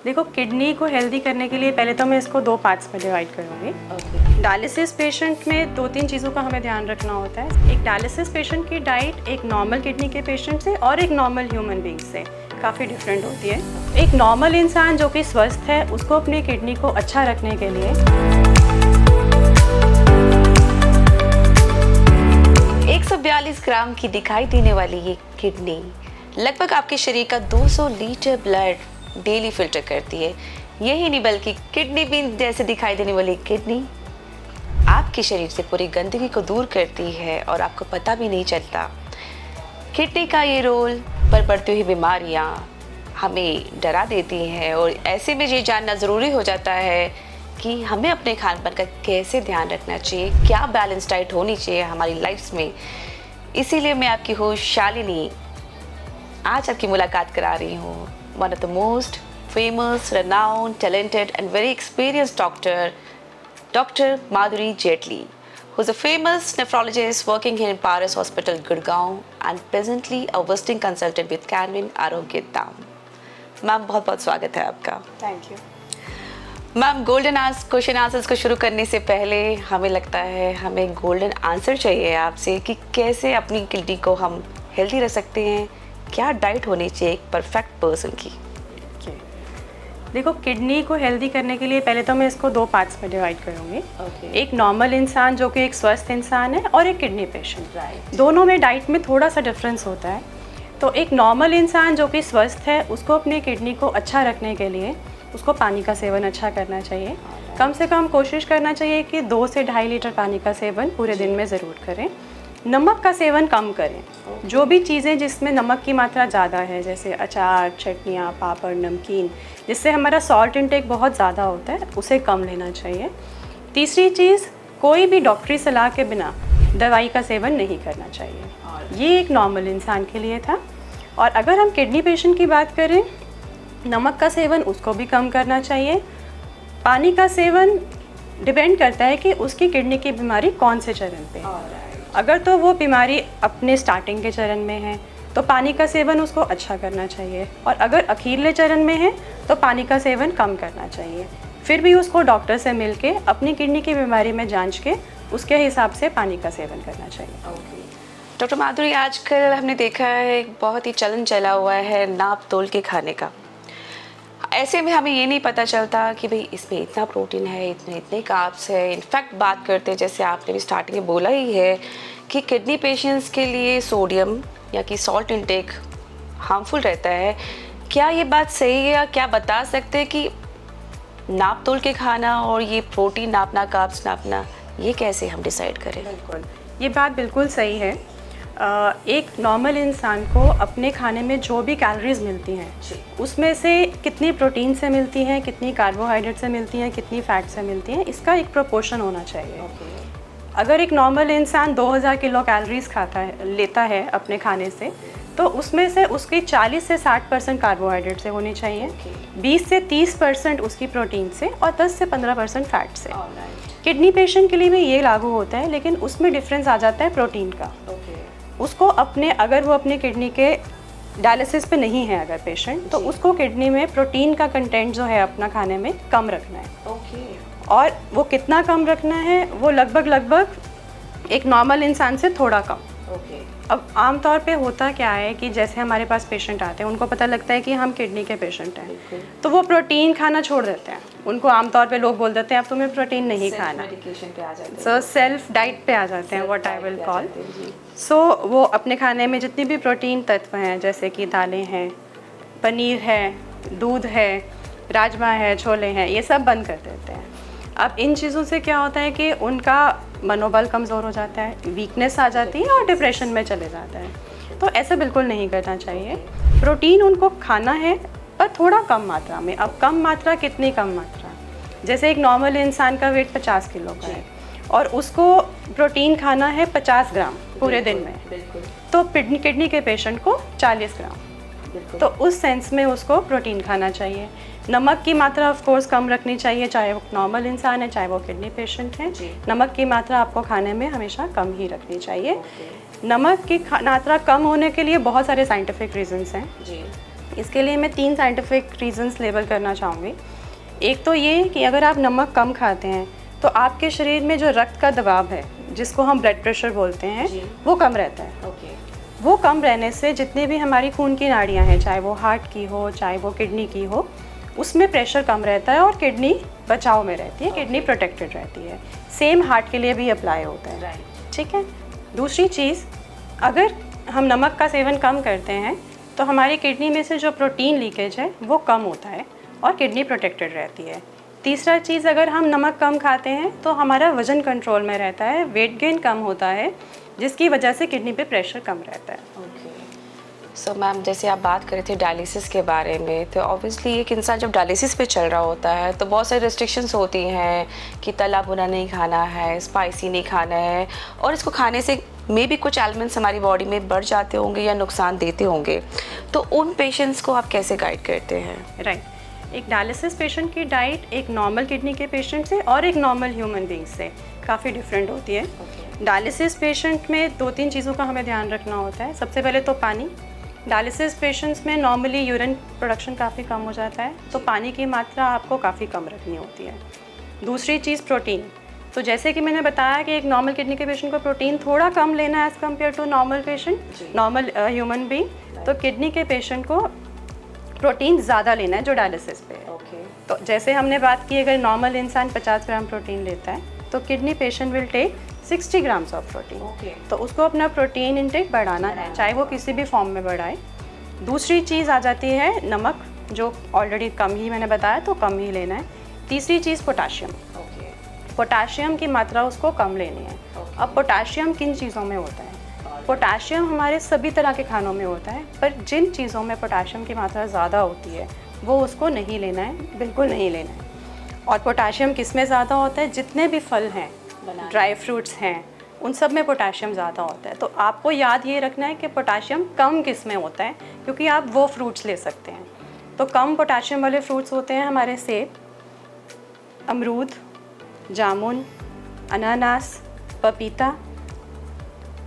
देखो, किडनी को हेल्दी करने के लिए पहले तो मैं इसको 2 पार्ट्स में डिवाइड करूँगी। डायलिसिस पेशेंट में 2-3 चीज़ों का हमें ध्यान रखना होता है। एक डायलिसिस पेशेंट की डाइट एक नॉर्मल किडनी के पेशेंट से और एक नॉर्मल ह्यूमन बीइंग से काफ़ी डिफरेंट होती है। एक नॉर्मल इंसान जो कि स्वस्थ है, उसको अपनी किडनी को अच्छा रखने के लिए 142 ग्राम की दिखाई देने वाली ये किडनी लगभग आपके शरीर का 200 लीटर ब्लड डेली फिल्टर करती है। यही नहीं बल्कि किडनी बीन जैसे दिखाई देने वाली किडनी आपके शरीर से पूरी गंदगी को दूर करती है और आपको पता भी नहीं चलता। किडनी का ये रोल पर बढ़ती हुई बीमारियां हमें डरा देती हैं और ऐसे में ये जानना ज़रूरी हो जाता है कि हमें अपने खान पान का कैसे ध्यान रखना चाहिए, क्या बैलेंस डाइट होनी चाहिए हमारी लाइफ में। इसीलिए मैं आपकी होस्ट शालिनी आज आपकी मुलाकात करा रही हूँ one of the most famous, renowned, talented and very experienced doctor, Dr. Madhuri Jetli, who's a famous nephrologist working here in Paris Hospital, Gurgaon and presently a visiting consultant with Canvin Arogya Dham. Ma'am बहुत बहुत स्वागत है आपका। Thank you ma'am, golden question answers को शुरू करने से पहले हमें लगता है हमें गोल्डन आंसर चाहिए आपसे कि कैसे अपनी किडनी को हम हेल्दी रख सकते हैं, क्या डाइट होनी चाहिए एक परफेक्ट पर्सन की। देखो, किडनी को हेल्दी करने के लिए पहले तो मैं इसको 2 पार्ट्स में डिवाइड करूँगी। एक नॉर्मल इंसान जो कि एक स्वस्थ इंसान है और एक किडनी पेशेंट। दोनों में डाइट में थोड़ा सा डिफरेंस होता है। तो एक नॉर्मल इंसान जो कि स्वस्थ है, उसको अपनी किडनी को अच्छा रखने के लिए उसको पानी का सेवन अच्छा करना चाहिए। कम से कम कोशिश करना चाहिए कि 2 से 2.5 लीटर पानी का सेवन पूरे दिन में ज़रूर करें। नमक का सेवन कम करें। जो भी चीज़ें जिसमें नमक की मात्रा ज़्यादा है, जैसे अचार, चटनियाँ, पापड़, नमकीन, जिससे हमारा सॉल्ट इंटेक बहुत ज़्यादा होता है, उसे कम लेना चाहिए। तीसरी चीज़, कोई भी डॉक्टरी सलाह के बिना दवाई का सेवन नहीं करना चाहिए। ये एक नॉर्मल इंसान के लिए था। और अगर हम किडनी पेशेंट की बात करें, नमक का सेवन उसको भी कम करना चाहिए। पानी का सेवन डिपेंड करता है कि उसकी किडनी की बीमारी कौन से चरण पे है। अगर तो वो बीमारी अपने स्टार्टिंग के चरण में है तो पानी का सेवन उसको अच्छा करना चाहिए, और अगर अखीरले चरण में है तो पानी का सेवन कम करना चाहिए। फिर भी उसको डॉक्टर से मिलके अपनी किडनी की बीमारी में जांच के उसके हिसाब से पानी का सेवन करना चाहिए। डॉक्टर माधुरी, आजकल हमने देखा है बहुत ही चलन चला हुआ है नाप तोल के खाने का। ऐसे में हमें ये नहीं पता चलता कि भाई इसमें इतना प्रोटीन है, इतने कार्ब्स है। इनफैक्ट बात करते हैं, जैसे आपने भी स्टार्टिंग में बोला ही है कि किडनी पेशेंट्स के लिए सोडियम या कि सॉल्ट इंटेक हार्मफुल रहता है। क्या ये बात सही है, या क्या बता सकते हैं कि नाप तोल के खाना और ये प्रोटीन नापना, कार्ब्स नापना, ये कैसे हम डिसाइड करें? बिल्कुल, ये बात बिल्कुल सही है। एक नॉर्मल इंसान को अपने खाने में जो भी कैलोरीज मिलती हैं, उसमें से कितनी प्रोटीन से मिलती हैं, कितनी कार्बोहाइड्रेट से मिलती हैं, कितनी फैट से मिलती हैं, इसका एक प्रोपोर्शन होना चाहिए। अगर एक नॉर्मल इंसान 2000 किलो कैलोरीज लेता है अपने खाने से, तो उसमें से उसकी 40 से 60% कार्बोहाइड्रेट से होनी चाहिए, 20 से 30% उसकी प्रोटीन से और 10 से 15% फैट से। किडनी पेशेंट के लिए भी ये लागू होता है, लेकिन उसमें डिफरेंस आ जाता है प्रोटीन का। उसको अगर वो अपने किडनी के डायलिसिस पे नहीं है अगर पेशेंट, तो उसको किडनी में प्रोटीन का कंटेंट जो है अपना खाने में कम रखना है। और वो कितना कम रखना है, वो लगभग एक नॉर्मल इंसान से थोड़ा कम। अब आमतौर पे होता क्या है कि जैसे हमारे पास पेशेंट आते हैं, उनको पता लगता है कि हम किडनी के पेशेंट हैं, तो वो प्रोटीन खाना छोड़ देते हैं। उनको आमतौर पे लोग बोल देते हैं अब तुम्हें प्रोटीन नहीं खाना, सो सेल्फ डाइट पे आ जाते हैं, व्हाट आई विल कॉल। सो वो अपने खाने में जितनी भी प्रोटीन तत्व हैं, जैसे कि दालें हैं, पनीर है, दूध है, राजमा है, छोले हैं, ये सब बंद कर देते हैं। अब इन चीज़ों से क्या होता है कि उनका मनोबल कमज़ोर हो जाता है, वीकनेस आ जाती है और डिप्रेशन में चले जाता है। तो ऐसा बिल्कुल नहीं करना चाहिए। प्रोटीन उनको खाना है, पर थोड़ा कम मात्रा में। अब कम मात्रा कितनी कम मात्रा? जैसे एक नॉर्मल इंसान का वेट 50 किलो का है और उसको प्रोटीन खाना है 50 ग्राम पूरे दिन में, तो किडनी के पेशेंट को 40 ग्राम। तो उस सेंस में उसको प्रोटीन खाना चाहिए। नमक की मात्रा ऑफ कोर्स कम रखनी चाहिए, चाहे वो नॉर्मल इंसान है, चाहे वो किडनी पेशेंट है। नमक की मात्रा आपको खाने में हमेशा कम ही रखनी चाहिए। नमक की मात्रा कम होने के लिए बहुत सारे साइंटिफिक रीजंस हैं। इसके लिए मैं 3 साइंटिफिक रीजंस लेबल करना चाहूँगी। एक तो ये कि अगर आप नमक कम खाते हैं तो आपके शरीर में जो रक्त का दबाव है, जिसको हम ब्लड प्रेशर बोलते हैं, वो कम रहता है। वो कम रहने से जितनी भी हमारी खून की नाड़ियाँ हैं, चाहे वो हार्ट की हो चाहे वो किडनी की हो, उसमें प्रेशर कम रहता है और किडनी बचाव में रहती है, किडनी प्रोटेक्टेड रहती है। सेम हार्ट के लिए भी अप्लाई होता है, ठीक है। दूसरी चीज़, अगर हम नमक का सेवन कम करते हैं तो हमारी किडनी में से जो प्रोटीन लीकेज है वो कम होता है और किडनी प्रोटेक्टेड रहती है। तीसरा चीज़, अगर हम नमक कम खाते हैं तो हमारा वज़न कंट्रोल में रहता है, वेट गेन कम होता है, जिसकी वजह से किडनी पे प्रेशर कम रहता है। सो मैम, जैसे आप बात कर रहे थे डायलिसिस के बारे में, तो ऑब्वियसली एक इंसान जब डायलिसिस पे चल रहा होता है तो बहुत सारी रेस्ट्रिक्शंस होती हैं कि तला भुना नहीं खाना है, स्पाइसी नहीं खाना है, और इसको खाने से मे भी कुछ एलिमेंट्स हमारी बॉडी में बढ़ जाते होंगे या नुकसान देते होंगे। तो उन पेशेंट्स को आप कैसे गाइड करते हैं? राइट। एक डायलिसिस पेशेंट की डाइट एक नॉर्मल किडनी के पेशेंट से और एक नॉर्मल ह्यूमन बींग से काफ़ी डिफरेंट होती है। डायलिसिस पेशेंट में 2-3 चीज़ों का हमें ध्यान रखना होता है। सबसे पहले तो पानी। डायलिसिस पेशेंट्स में नॉर्मली यूरिन प्रोडक्शन काफ़ी कम हो जाता है, तो पानी की मात्रा आपको काफ़ी कम रखनी होती है। दूसरी चीज़, प्रोटीन। तो जैसे कि मैंने बताया कि एक नॉर्मल किडनी के पेशेंट को प्रोटीन थोड़ा कम लेना है as compare to normal patient, normal human being, तो किडनी के पेशेंट को प्रोटीन ज़्यादा लेना है जो डायलिसिस पे है। तो जैसे हमने बात की, अगर नॉर्मल इंसान 50 ग्राम प्रोटीन लेता है तो kidney patient will take 60 grams of protein. तो उसको अपना प्रोटीन इंटेक बढ़ाना है, चाहे वो किसी भी फॉर्म में बढ़ाए। दूसरी चीज़ आ जाती है नमक, जो ऑलरेडी कम ही मैंने बताया, तो कम ही लेना है। तीसरी चीज़ पोटाशियम। पोटाशियम की मात्रा उसको कम लेनी है। अब पोटाशियम किन चीज़ों में होता है? पोटाशियम हमारे सभी तरह के खानों में होता है, पर जिन चीज़ों में पोटाशियम की मात्रा ज़्यादा होती है वो उसको नहीं लेना है, बिल्कुल नहीं लेना है। और पोटाशियम किस में ज़्यादा होता है? जितने भी फल हैं, ड्राई फ्रूट्स हैं, उन सब में पोटाशियम ज़्यादा होता है। तो आपको याद ये रखना है कि पोटाशियम कम किस में होता है, क्योंकि आप वो फ्रूट्स ले सकते हैं। तो कम पोटाशियम वाले फ्रूट्स होते हैं हमारे सेब, अमरूद, जामुन, अनानास, पपीता,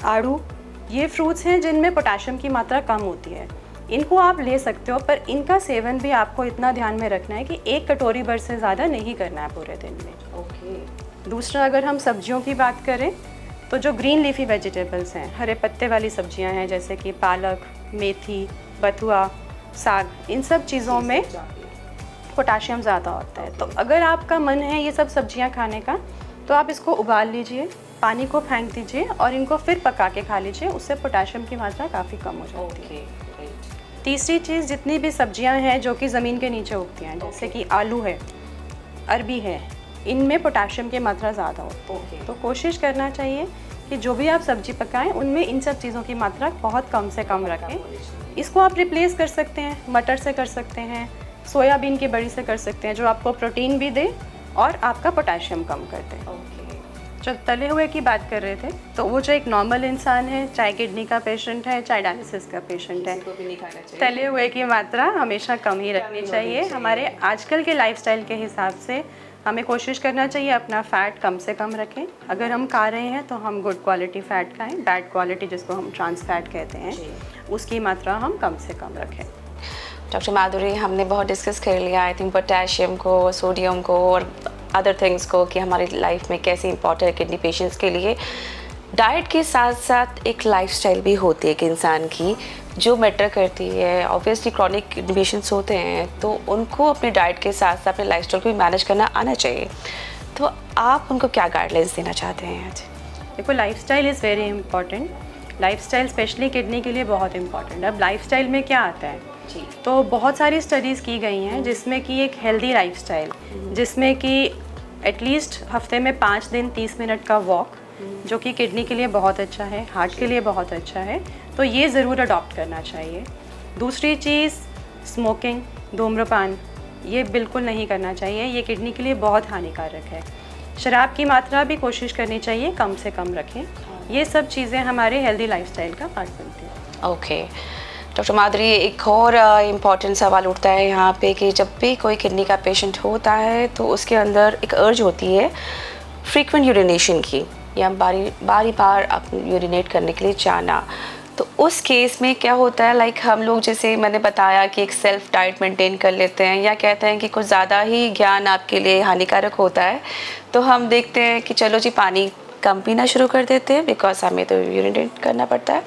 आड़ू। ये फ्रूट्स हैं जिनमें पोटाशियम की मात्रा कम होती है। इनको आप ले सकते हो, पर इनका सेवन भी आपको इतना ध्यान में रखना है कि 1 कटोरी भर से ज़्यादा नहीं करना है पूरे दिन में। दूसरा, अगर हम सब्जियों की बात करें तो जो ग्रीन लीफी वेजिटेबल्स हैं, हरे पत्ते वाली सब्जियां हैं, जैसे कि पालक, मेथी, बथुआ, साग, इन सब चीज़ों में पोटाशियम ज़्यादा होता है। तो अगर आपका मन है ये सब सब्जियां खाने का, तो आप इसको उबाल लीजिए, पानी को फेंक दीजिए और इनको फिर पका के खा लीजिए। उससे पोटाशियम की मात्रा काफ़ी कम हो जाती है। तीसरी चीज़, जितनी भी सब्जियां हैं जो कि ज़मीन के नीचे उगती हैं, जैसे कि आलू है, अरबी है, इनमें पोटाशियम की मात्रा ज़्यादा होती है। तो कोशिश करना चाहिए कि जो भी आप सब्जी पकाएं उनमें इन सब चीज़ों की मात्रा बहुत कम से कम रखें। इसको आप रिप्लेस कर सकते हैं, मटर से कर सकते हैं, सोयाबीन की बड़ी से कर सकते हैं, जो आपको प्रोटीन भी दे और आपका पोटाशियम कम कर दे। जो तले हुए की बात कर रहे थे, तो वो जो एक नॉर्मल इंसान है, चाहे किडनी का पेशेंट है चाहे डायलिसिस का पेशेंट है, तले हुए की मात्रा हमेशा कम ही रखनी चाहिए। हमारे आजकल के लाइफस्टाइल के हिसाब से हमें कोशिश करना चाहिए अपना फ़ैट कम से कम रखें। अगर हम खा रहे हैं तो हम गुड क्वालिटी फ़ैट खाएं, बैड क्वालिटी जिसको हम ट्रांस फैट कहते हैं, उसकी मात्रा हम कम से कम रखें। डॉक्टर माधुरी, हमने बहुत डिस्कस कर लिया आई थिंक पोटेशियम को, सोडियम को और अदर थिंग्स को कि हमारी लाइफ में कैसे इंपॉर्टेंट है किडनी पेशेंट्स के लिए। डाइट के साथ साथ एक लाइफस्टाइल भी होती है कि इंसान की जो मैटर करती है। ऑब्वियसली क्रॉनिक किडनी पेशेंट्स होते हैं तो उनको अपने डाइट के साथ साथ अपने लाइफस्टाइल को भी मैनेज करना आना चाहिए। तो आप उनको क्या गाइडलाइंस देना चाहते हैं आज? देखो, lifestyle is very important. Lifestyle specially kidney के लिए बहुत इंपॉर्टेंट है। अब लाइफस्टाइल में क्या आता है? तो बहुत सारी स्टडीज़ की गई हैं जिसमें कि एक हेल्दी लाइफस्टाइल, जिसमें कि एटलीस्ट हफ्ते में 5 दिन 30 मिनट का वॉक, जो कि किडनी के लिए बहुत अच्छा है, हार्ट के लिए बहुत अच्छा है, तो ये ज़रूर अडॉप्ट करना चाहिए। दूसरी चीज़, स्मोकिंग, धूम्रपान, ये बिल्कुल नहीं करना चाहिए, ये किडनी के लिए बहुत हानिकारक है। शराब की मात्रा भी कोशिश करनी चाहिए कम से कम रखें। ये सब चीज़ें हमारे हेल्दी लाइफस्टाइल का पार्ट बनती हैं। ओके डॉक्टर माधुरी, एक और इम्पॉर्टेंट सवाल उठता है यहाँ पे कि जब भी कोई किडनी का पेशेंट होता है तो उसके अंदर एक अर्ज होती है फ्रीक्वेंट यूरिनेशन की, या बारी बार यूरिनेट करने के लिए जाना। तो उस केस में क्या होता है, लाइक हम लोग जैसे मैंने बताया कि एक सेल्फ डाइट मेंटेन कर लेते हैं या कहते हैं कि कुछ ज़्यादा ही ज्ञान आपके लिए हानिकारक होता है, तो हम देखते हैं कि चलो जी पानी कम पीना शुरू कर देते हैं, बिकॉज हमें तो यूरिनेट करना पड़ता है।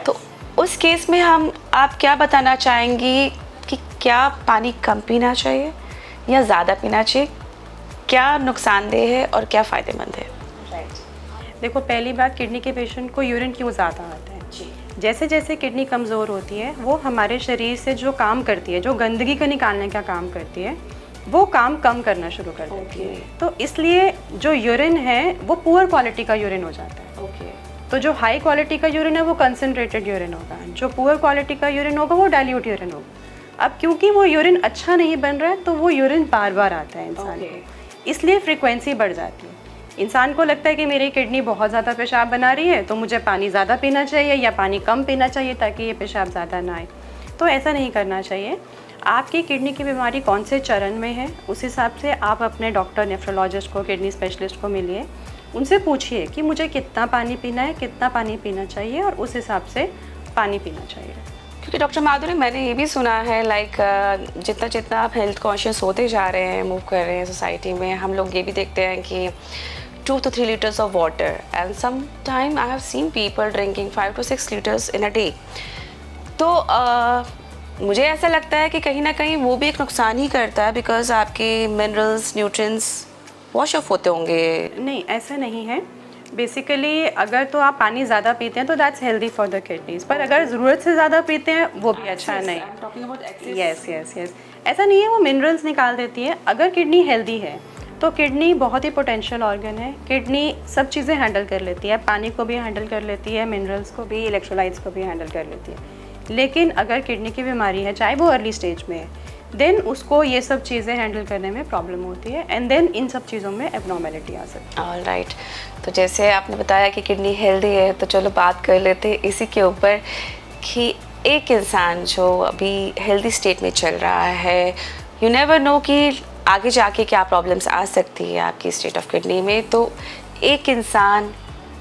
तो उस केस में आप क्या बताना चाहेंगी कि क्या पानी कम पीना चाहिए या ज़्यादा पीना चाहिए, क्या नुकसानदेह है और क्या फ़ायदेमंद है? देखो, पहली बात, किडनी के पेशेंट को यूरिन क्यों ज़्यादा आता है? जैसे जैसे किडनी कमज़ोर होती है, वो हमारे शरीर से जो काम करती है, जो गंदगी को निकालने का काम करती है, वो काम कम करना शुरू कर देती है। तो इसलिए जो यूरिन है वो पुअर क्वालिटी का यूरिन हो जाता है। तो जो हाई क्वालिटी का यूरिन है वो कंसनट्रेटेड यूरिन होगा, जो पुअर क्वालिटी का यूरिन होगा वो डाइल्यूट यूरिन होगा। अब क्योंकि वो यूरिन अच्छा नहीं बन रहा है, तो वो यूरिन बार बार आता है इंसान को, इसलिए फ्रिक्वेंसी बढ़ जाती है। इंसान को लगता है कि मेरी किडनी बहुत ज़्यादा पेशाब बना रही है, तो मुझे पानी ज़्यादा पीना चाहिए या पानी कम पीना चाहिए ताकि ये पेशाब ज़्यादा ना आए। तो ऐसा नहीं करना चाहिए। आपकी किडनी की बीमारी कौन से चरण में है, उस हिसाब से आप अपने डॉक्टर, नेफ्रोलॉजिस्ट को, किडनी स्पेशलिस्ट को मिलिए, उनसे पूछिए कि मुझे कितना पानी पीना है, कितना पानी पीना चाहिए, और उस हिसाब से पानी पीना चाहिए। क्योंकि डॉक्टर माधुरी, मैंने ये भी सुना है लाइक जितना जितना आप हेल्थ कॉन्शियस होते जा रहे हैं, मूव कर रहे हैं सोसाइटी में, हम लोग ये भी देखते हैं कि 2 to 3 liters of water, and sometime I have seen people drinking 5 to 6 liters in a day. तो मुझे ऐसा लगता है कि कहीं ना कहीं वो भी एक नुकसान ही करता है, बिकॉज आपके मिनरल्स, न्यूट्रिएंट्स वॉश ऑफ होते होंगे। नहीं, ऐसा नहीं है। बेसिकली अगर तो आप पानी ज़्यादा पीते हैं तो that's healthy for the kidneys, पर अगर ज़रूरत से ज़्यादा पीते हैं वो भी अच्छा नहीं। यस, ऐसा नहीं है, वो मिनरल्स निकाल देती है। अगर किडनी हेल्दी है तो किडनी बहुत ही पोटेंशियल ऑर्गन है। किडनी सब चीज़ें हैंडल कर लेती है, पानी को भी हैंडल कर लेती है, मिनरल्स को भी, इलेक्ट्रोलाइट्स को भी हैंडल कर लेती है। लेकिन अगर किडनी की बीमारी है, चाहे वो अर्ली स्टेज में है, देन उसको ये सब चीज़ें हैंडल करने में प्रॉब्लम होती है, एंड देन इन सब चीज़ों में एबनॉर्मेलिटी आ सकती है। ऑलराइट, तो जैसे आपने बताया कि किडनी हेल्दी है, तो चलो बात कर लेते हैं इसी के ऊपर कि एक इंसान जो अभी हेल्दी स्टेट में चल रहा है, यू नेवर नो कि आगे जाके क्या प्रॉब्लम्स आ सकती है आपकी स्टेट ऑफ किडनी में। तो एक इंसान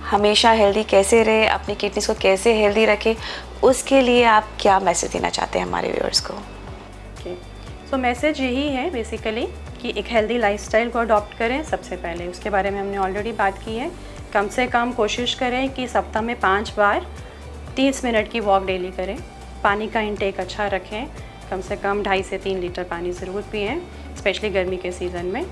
हमेशा हेल्दी कैसे रहे, अपनी किडनीज को कैसे हेल्दी रखे, उसके लिए आप क्या मैसेज देना चाहते हैं हमारे व्यूअर्स को? सो मैसेज यही है बेसिकली कि एक हेल्दी लाइफस्टाइल को अडॉप्ट करें सबसे पहले। उसके बारे में हमने ऑलरेडी बात की है। कम से कम कोशिश करें कि सप्ताह में 5 बार 30 मिनट की वॉक डेली करें। पानी का इंटेक अच्छा रखें, कम से कम 2.5 से 3 लीटर पानी ज़रूर पिएँ, स्पेशली गर्मी के सीज़न में।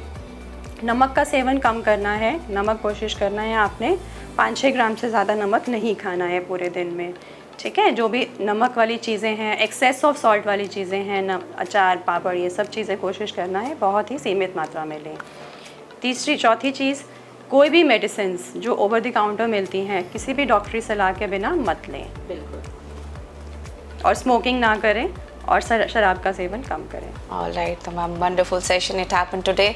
नमक का सेवन कम करना है। नमक कोशिश करना है आपने 5-6 ग्राम से ज़्यादा नमक नहीं खाना है पूरे दिन में, ठीक है। जो भी नमक वाली चीज़ें हैं, एक्सेस ऑफ सॉल्ट वाली चीज़ें हैं, अचार, पापड़, ये सब चीज़ें कोशिश करना है बहुत ही सीमित मात्रा में लें। चौथी चीज़, कोई भी मेडिसिन्स जो ओवर द काउंटर मिलती हैं, किसी भी डॉक्टरी सलाह के बिना मत लें, बिल्कुल। और स्मोकिंग ना करें और शराब का सेवन कम करें। ऑलराइट, तो ma'am wonderful session it happen today.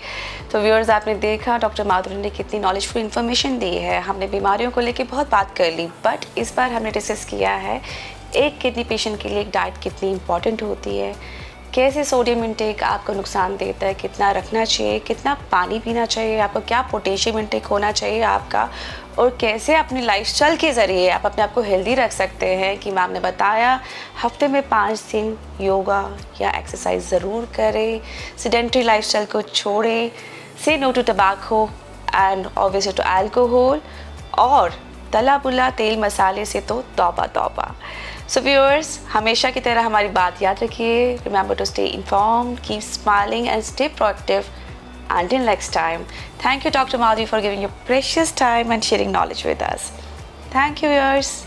तो व्यूअर्स, आपने देखा डॉक्टर माधुरी ने कितनी नॉलेजफुल इन्फॉर्मेशन दी है। हमने बीमारियों को लेके बहुत बात कर ली, बट इस बार हमने डिस्कस किया है एक किडनी पेशेंट के लिए एक डाइट कितनी इंपॉर्टेंट होती है, कैसे सोडियम इंटेक आपको नुकसान देता है, कितना रखना चाहिए, कितना पानी पीना चाहिए आपको, क्या पोटेशियम इंटेक होना चाहिए आपका, और कैसे अपनी लाइफस्टाइल के ज़रिए आप अपने आप को हेल्दी रख सकते हैं। कि मैम ने बताया हफ्ते में 5 दिन योगा या एक्सरसाइज ज़रूर करें, सेडेंटरी लाइफस्टाइल को छोड़ें, say no to tobacco and obviously to alcohol, और तला बुला तेल मसाले से तो तौबा तौबा। सो व्यूअर्स, हमेशा की तरह हमारी बात याद रखिए, remember to stay informed, keep smiling and stay proactive. Until next time, thank you Dr. Madhuri for giving your precious time and sharing knowledge with us. Thank you viewers.